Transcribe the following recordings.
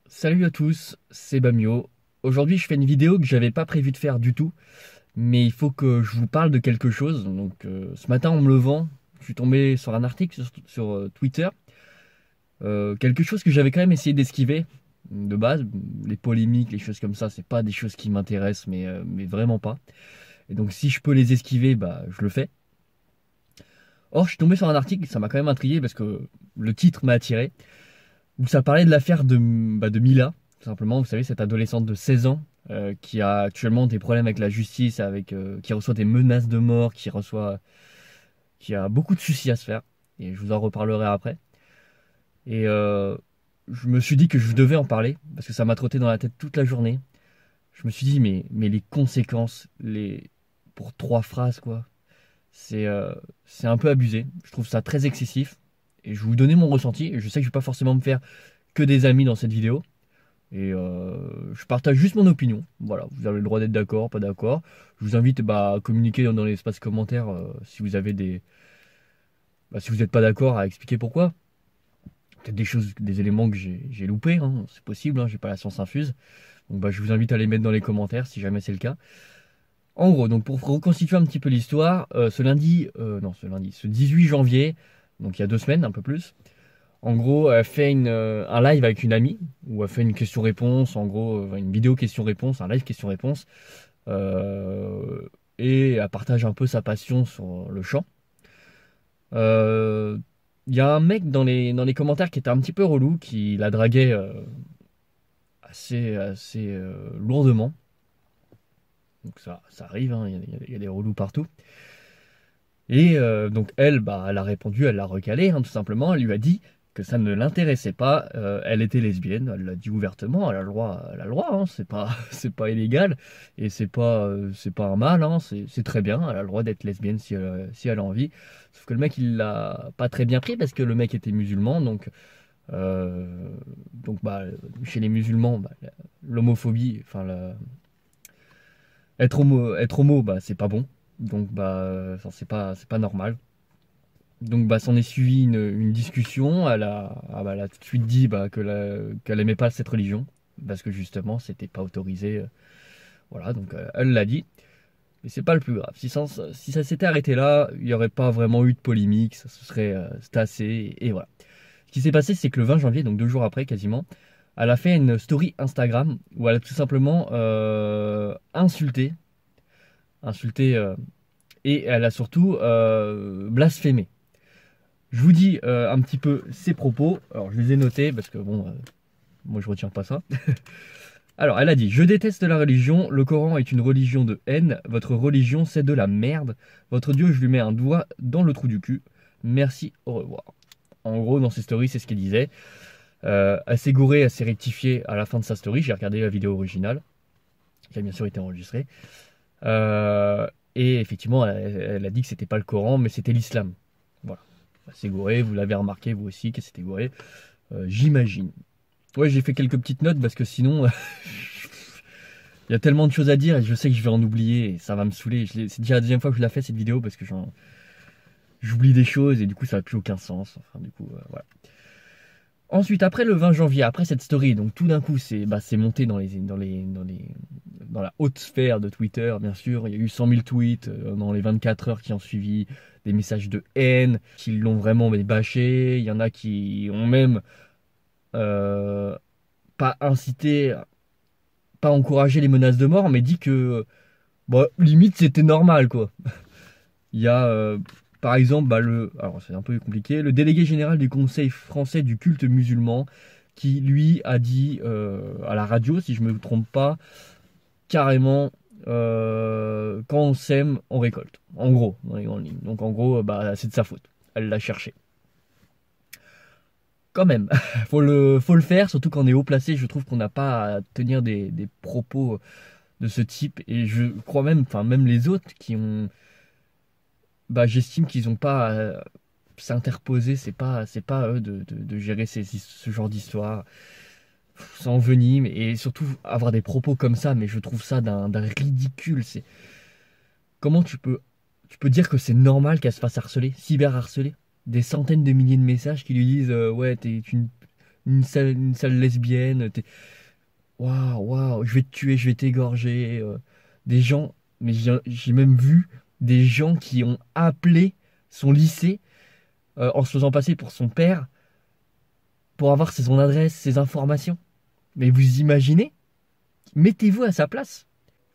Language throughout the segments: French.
Salut à tous, c'est Bamio. Aujourd'hui, je fais une vidéo que j'avais pas prévu de faire du tout, mais il faut que je vous parle de quelque chose. Ce matin, en me levant, je suis tombé sur un article sur Twitter, quelque chose que j'avais quand même essayé d'esquiver de base. Les polémiques, les choses comme ça, c'est pas des choses qui m'intéressent, mais vraiment pas. Et donc, si je peux les esquiver, bah, je le fais. Or, je suis tombé sur un article, ça m'a quand même intrigué parce que le titre m'a attiré, où ça parlait de l'affaire de Mila, tout simplement. Vous savez, cette adolescente de 16 ans qui a actuellement des problèmes avec la justice, qui reçoit des menaces de mort, qui a beaucoup de soucis à se faire. Et je vous en reparlerai après. Et je me suis dit que je devais en parler parce que ça m'a trotté dans la tête toute la journée. Je me suis dit, mais les conséquences, pour trois phrases, quoi, c'est un peu abusé. Je trouve ça très excessif. Et je vais vous donner mon ressenti. Et je sais que je vais pas forcément me faire que des amis dans cette vidéo. Et je partage juste mon opinion. Voilà, vous avez le droit d'être d'accord, pas d'accord. Je vous invite à communiquer dans l'espace commentaire si vous avez si vous n'êtes pas d'accord, à expliquer pourquoi. Peut-être des éléments que j'ai loupés, hein, c'est possible, hein, j'ai pas la science infuse. Donc je vous invite à les mettre dans les commentaires si jamais c'est le cas. En gros, donc pour reconstituer un petit peu l'histoire, ce 18 janvier, donc il y a 2 semaines, un peu plus. En gros, elle fait un live avec une amie où elle fait une question-réponse, en gros, une vidéo question-réponse, un live question-réponse, euh, et elle partage un peu sa passion sur le chant. Euh, Il y a un mec dans les commentaires qui était un petit peu relou, qui la draguait assez lourdement. Donc ça arrive, hein, il y a des relous partout. Et donc elle, elle a répondu, elle l'a recalé, hein, tout simplement. Elle lui a dit que ça ne l'intéressait pas. Elle était lesbienne, elle l'a dit ouvertement. Elle a le droit, hein, c'est pas, c'est pas illégal et c'est pas un mal, hein, c'est très bien. Elle a le droit d'être lesbienne si elle a envie. Sauf que le mec, il l'a pas très bien pris parce que le mec était musulman, euh, donc chez les musulmans, l'homophobie, être homo, c'est pas bon. Donc enfin, c'est pas normal. Donc s'en est suivi une discussion. Elle a tout de suite dit qu'elle aimait pas cette religion parce que justement c'était pas autorisé. Voilà, donc elle l'a dit. Mais c'est pas le plus grave. Si ça s'était arrêté là, il n'y aurait pas vraiment eu de polémique, ça se serait tassé et voilà. Ce qui s'est passé, c'est que le 20 janvier, donc 2 jours après quasiment, elle a fait une story Instagram où elle a tout simplement insulté et elle a surtout blasphémé. Je vous dis un petit peu ses propos. Alors, je les ai notés parce que bon, moi je retiens pas ça. Alors, elle a dit: je déteste la religion. Le Coran est une religion de haine. Votre religion, c'est de la merde. Votre Dieu, je lui mets un doigt dans le trou du cul. Merci, au revoir. En gros, dans ses stories, c'est ce qu'elle disait. Elle s'est gourée, elle s'est rectifiée à la fin de sa story. J'ai regardé la vidéo originale, qui a bien sûr été enregistrée. Euh, et effectivement, elle a dit que c'était pas le Coran, mais c'était l'islam. Voilà. Elle s'est gourée, vous l'avez remarqué vous aussi qu'elle s'était gourée. J'imagine. Ouais, j'ai fait quelques petites notes parce que sinon, il y a tellement de choses à dire et je sais que je vais en oublier et ça va me saouler. C'est déjà la deuxième fois que je la fais cette vidéo parce que j'oublie des choses et du coup ça n'a plus aucun sens. Enfin, du coup, voilà. Ensuite, après le 20 janvier, après cette story, donc tout d'un coup, c'est monté dans la haute sphère de Twitter, bien sûr. Il y a eu 100 000 tweets dans les 24 heures qui ont suivi, des messages de haine qui l'ont vraiment bâché. Il y en a qui ont même euh, pas incité, pas encouragé les menaces de mort, mais dit que limite c'était normal, quoi. Il y a par exemple alors c'est un peu compliqué, le délégué général du Conseil français du culte musulman qui lui a dit à la radio, si je me trompe pas, carrément quand on sème, on récolte. En gros, dans les grandes lignes. Donc en gros, c'est de sa faute. Elle l'a cherché. Quand même, faut le faire, surtout quand on est haut placé. Je trouve qu'on n'a pas à tenir des propos de ce type. Et je crois même, enfin même les autres qui ont, j'estime qu'ils n'ont pas à s'interposer. C'est pas à eux de gérer ce genre d'histoire. Ça envenime et surtout avoir des propos comme ça. Mais je trouve ça d'un ridicule. C'est comment tu peux dire que c'est normal qu'elle se fasse harceler, cyber harceler, des centaines de milliers de messages qui lui disent ouais une sale lesbienne. Waouh, waouh, je vais te tuer, je vais t'égorger. Des gens, mais j'ai même vu des gens qui ont appelé son lycée en se faisant passer pour son père pour avoir son adresse, ses informations. Mais vous imaginez? Mettez-vous à sa place.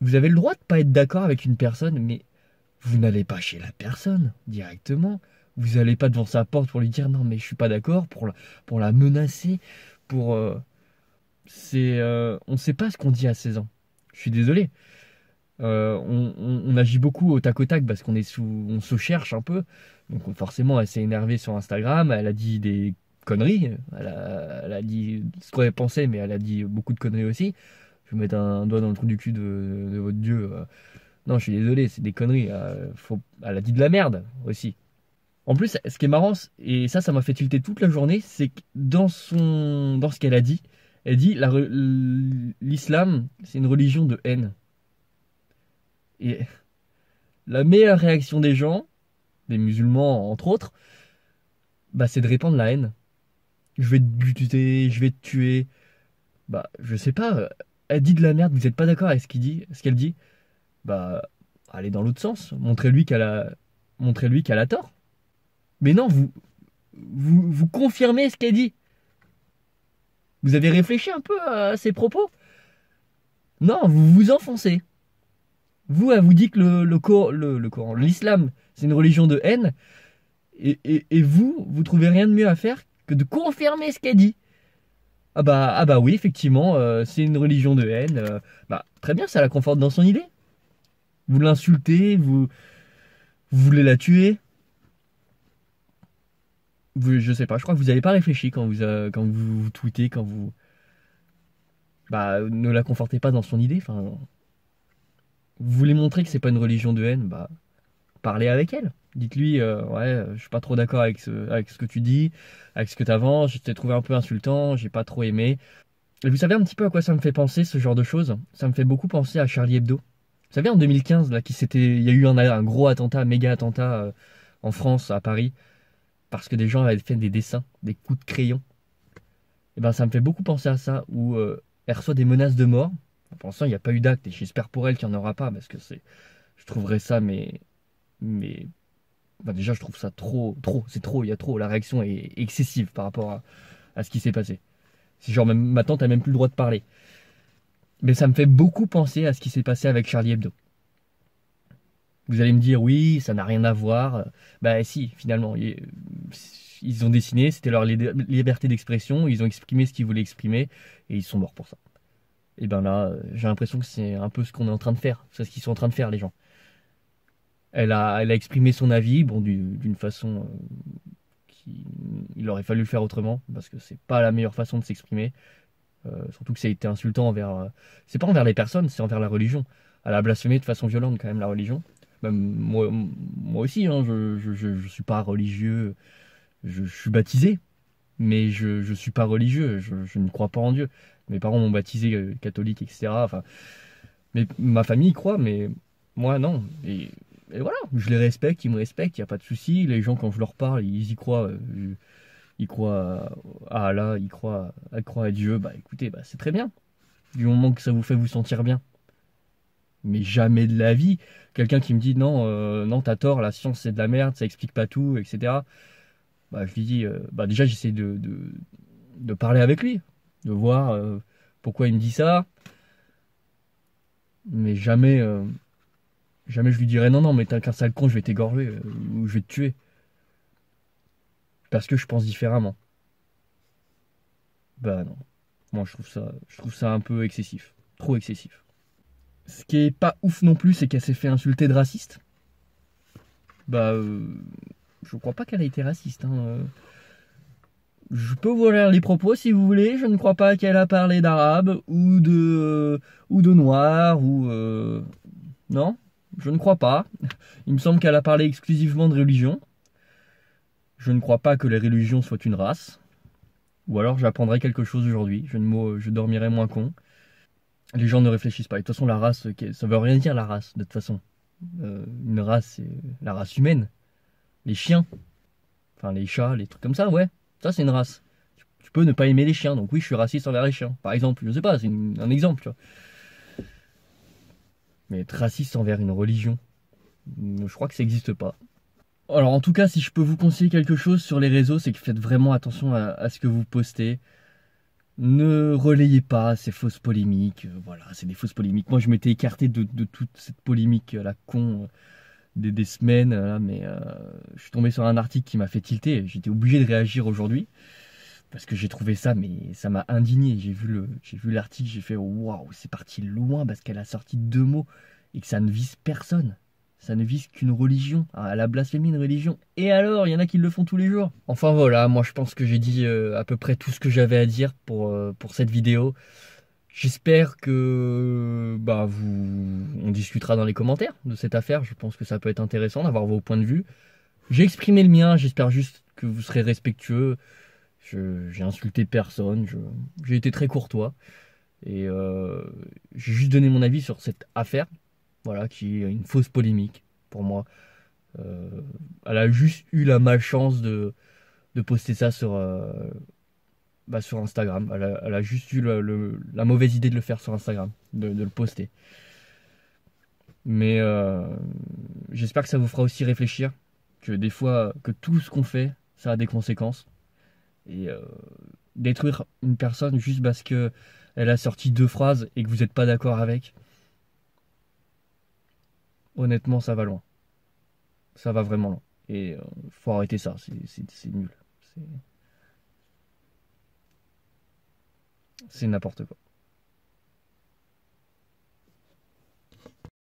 Vous avez le droit de pas être d'accord avec une personne, mais vous n'allez pas chez la personne directement. Vous n'allez pas devant sa porte pour lui dire non mais je suis pas d'accord, pour la menacer, pour on ne sait pas ce qu'on dit à 16 ans. Je suis désolé. On agit beaucoup au tac au tac parce on se cherche un peu. Donc forcément, elle s'est énervée sur Instagram. Elle a dit des conneries. Elle a dit ce qu'on avait pensé, mais elle a dit beaucoup de conneries aussi. Je vais mettre un doigt dans le trou du cul de votre Dieu. Non, je suis désolé, c'est des conneries. Elle a dit de la merde aussi. En plus, ce qui est marrant, et ça m'a fait tilter toute la journée, c'est que dans ce qu'elle a dit, elle dit l'islam, c'est une religion de haine. Et la meilleure réaction des gens, des musulmans entre autres, bah, c'est de répandre la haine. Je vais te buter, je vais te tuer. Bah, je sais pas, elle dit de la merde, vous n'êtes pas d'accord avec ce qu'elle dit, bah, allez dans l'autre sens. Montrez-lui qu'elle a tort. Mais non, vous confirmez ce qu'elle dit. Vous avez réfléchi un peu à ses propos? Non, vous vous enfoncez. Vous, elle vous dit que le Coran, l'islam, c'est une religion de haine, et vous trouvez rien de mieux à faire que de confirmer ce qu'elle dit. Ah bah oui, effectivement, c'est une religion de haine. Bah très bien, ça la conforte dans son idée. Vous l'insultez, vous voulez la tuer. Je sais pas, je crois que vous n'avez pas réfléchi quand vous tweetez, bah ne la confortez pas dans son idée. Enfin, vous voulez montrer que c'est pas une religion de haine, bah parlez avec elle. Dites-lui, ouais, je suis pas trop d'accord avec ce que tu dis, avec ce que tu avances, je t'ai trouvé un peu insultant, j'ai pas trop aimé. Et vous savez un petit peu à quoi ça me fait penser, ce genre de choses? Ça me fait beaucoup penser à Charlie Hebdo. Vous savez, en 2015, là, il y a eu un gros attentat, un méga attentat en France, à Paris, parce que des gens avaient fait des dessins, des coups de crayon. Et ben, ça me fait beaucoup penser à ça, où elle reçoit des menaces de mort. Pour l'instant, il n'y a pas eu d'acte, et j'espère pour elle qu'il n'y en aura pas, parce que je trouverais ça, mais bah déjà, je trouve ça c'est trop, il y a trop, la réaction est excessive par rapport à ce qui s'est passé. C'est genre, même ma tante a même plus le droit de parler. Mais ça me fait beaucoup penser à ce qui s'est passé avec Charlie Hebdo. Vous allez me dire, oui, ça n'a rien à voir. Bah si, finalement, ils ont dessiné, c'était leur liberté d'expression, ils ont exprimé ce qu'ils voulaient exprimer, et ils sont morts pour ça. Et ben là, j'ai l'impression que c'est un peu ce qu'on est en train de faire. C'est ce qu'ils sont en train de faire, les gens. Elle a exprimé son avis, bon, d'une façon il aurait fallu le faire autrement, parce que c'est pas la meilleure façon de s'exprimer. Surtout que ça a été insultant envers. C'est pas envers les personnes, c'est envers la religion. Elle a blasphémé de façon violente, quand même, la religion. Même moi aussi, hein, je suis pas religieux. Je suis baptisé, mais je suis pas religieux. Je ne crois pas en Dieu. Mes parents m'ont baptisé catholique, etc. Enfin, mais ma famille y croit, mais moi non. Et voilà, je les respecte, ils me respectent, il n'y a pas de souci. Les gens, quand je leur parle, ils y croient. Ils croient à Allah, ils croient à Dieu. Bah écoutez, bah, c'est très bien. Du moment que ça vous fait vous sentir bien. Mais jamais de la vie, quelqu'un qui me dit non, non, t'as tort, la science c'est de la merde, ça explique pas tout, etc. Bah je lui dis, bah déjà j'essaie de parler avec lui, de voir pourquoi il me dit ça. Mais jamais je lui dirais non, non, mais t'es qu'un sale con, je vais t'égorger ou je vais te tuer. Parce que je pense différemment. Bah non. Moi je trouve ça un peu excessif. Trop excessif. Ce qui est pas ouf non plus, c'est qu'elle s'est fait insulter de raciste. Bah, je crois pas qu'elle a été raciste, hein. Je peux vous lire les propos si vous voulez. Je ne crois pas qu'elle a parlé d'arabe ou de noir non, je ne crois pas. Il me semble qu'elle a parlé exclusivement de religion. Je ne crois pas que les religions soient une race. Ou alors j'apprendrai quelque chose aujourd'hui. Je dormirai moins con. Les gens ne réfléchissent pas. Et de toute façon, la race, ça veut rien dire la race, de toute façon. Une race, c'est la race humaine. Les chiens, enfin les chats, les trucs comme ça, ouais. Ça, c'est une race. Tu peux ne pas aimer les chiens, donc oui, je suis raciste envers les chiens. Par exemple, je sais pas, c'est un exemple, tu vois. Mais être raciste envers une religion, je crois que ça n'existe pas. Alors en tout cas, si je peux vous conseiller quelque chose sur les réseaux, c'est que faites vraiment attention à ce que vous postez. Ne relayez pas ces fausses polémiques. Voilà, c'est des fausses polémiques. Moi, je m'étais écarté de toute cette polémique à la con des semaines, là, mais je suis tombé sur un article qui m'a fait tilter. J'étais obligé de réagir aujourd'hui parce que j'ai trouvé ça, mais ça m'a indigné. J'ai vu l'article, j'ai fait waouh, c'est parti loin parce qu'elle a sorti deux mots et que ça ne vise personne. Ça ne vise qu'une religion. Elle a blasphémé une religion. Et alors, il y en a qui le font tous les jours. Enfin voilà, moi je pense que j'ai dit à peu près tout ce que j'avais à dire pour cette vidéo. J'espère que on discutera dans les commentaires de cette affaire. Je pense que ça peut être intéressant d'avoir vos points de vue. J'ai exprimé le mien, j'espère juste que vous serez respectueux. J'ai insulté personne, j'ai été très courtois. Et j'ai juste donné mon avis sur cette affaire, voilà, qui est une fausse polémique pour moi. Euh, Elle a juste eu la malchance de poster ça sur Instagram. Elle a juste eu la mauvaise idée de le faire sur Instagram, de le poster. Mais j'espère que ça vous fera aussi réfléchir, que des fois, que tout ce qu'on fait, ça a des conséquences. Et détruire une personne juste parce que elle a sorti deux phrases et que vous n'êtes pas d'accord avec, honnêtement, ça va loin. Ça va vraiment loin. Et faut arrêter ça, c'est nul. C'est n'importe quoi.